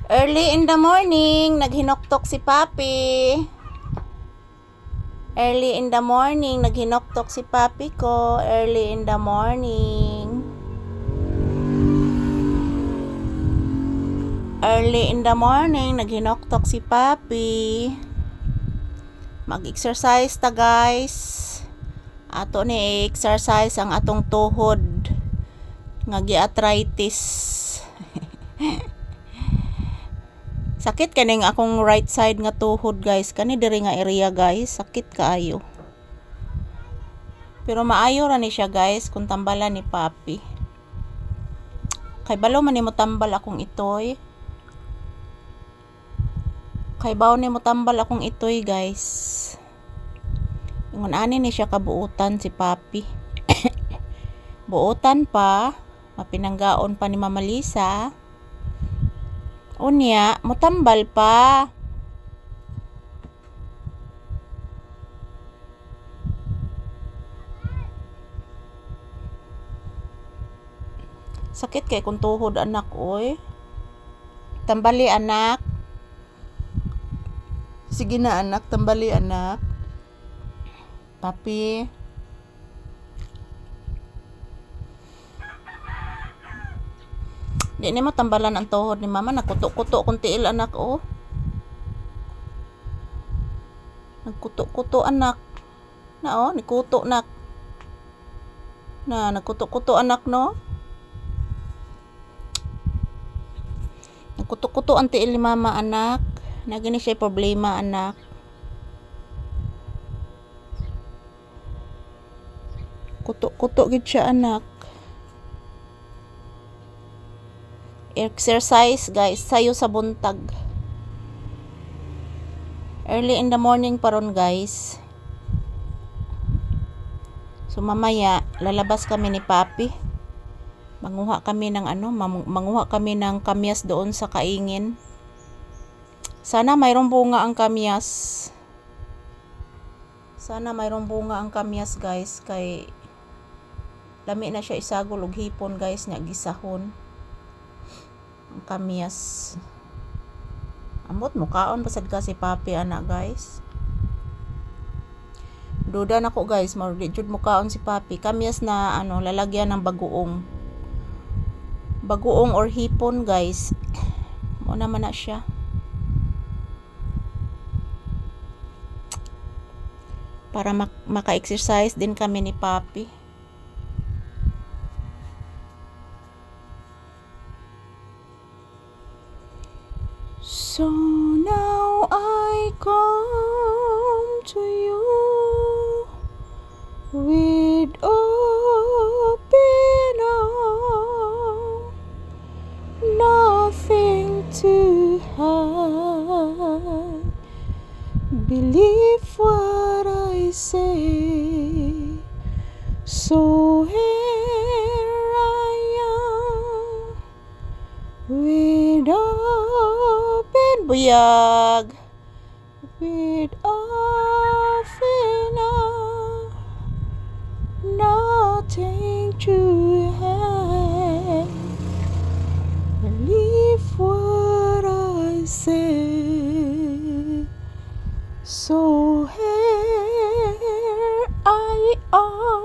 Early in the morning, naghinoktok si Papi. Early in the morning, naghinoktok si Papi ko. Early in the morning. Early in the morning, naghinoktok si Papi. Mag-exercise ta, guys. Ato ni exercise ang atong tuhod nga gi-arthritis. Sakit kaning akong right side nga tuhod, guys. Kani diri nga area, guys. Sakit kaayo. Pero maayo ra ni siya, guys, kung tambalan ni Papi. Kay balo man nimo tambal akong itoy. Kay baw nimo tambal akong itoy, guys. Ingon ani ni siya kabuutan si Papi. Buutan pa, mapinanggaon pa ni Mama Lisa. Unya, mutambal pa. Sakit kay kung tuhod, anak, oy. Tambali, anak. Sige na, anak, tambali, anak. Papi. Di mo tambalan ang tuhod ni Mama. Nagkuto-kuto kung tiil, anak, oh. Nagkuto-kuto, anak. Na, oh, nikuto, nak. Na, nagkuto-kuto, anak, no? Nagkuto-kuto ang tiil ni Mama, anak. Nagini siya problema, anak. Kuto-kuto gid siya, anak. Exercise, guys, sayo sa buntag. Early in the morning paron, guys. So mamaya lalabas kami ni Papi. Manguha kami ng manguha kami ng kamyas doon sa kaingin. Sana mayroong bunga ang kamyas. Sana mayroong bunga ang kamyas, guys, kay lami na siya isagol og hipon, guys, nya gisahon. Kamyas. Ambot mo kaon pasad ka si Papi, anak, guys. Duda na ko, guys, jud mo kaon si Papi. Kamyas na lalagyan ng bagoong. Bagoong or hipon, guys. Mo naman na siya. Para maka-exercise din kami ni Papi. So now I come to you with open arms, nothing to hide. Believe what I say. So here I am with open buyag, with open arms, nothing to hide. Believe what I say. So here I am.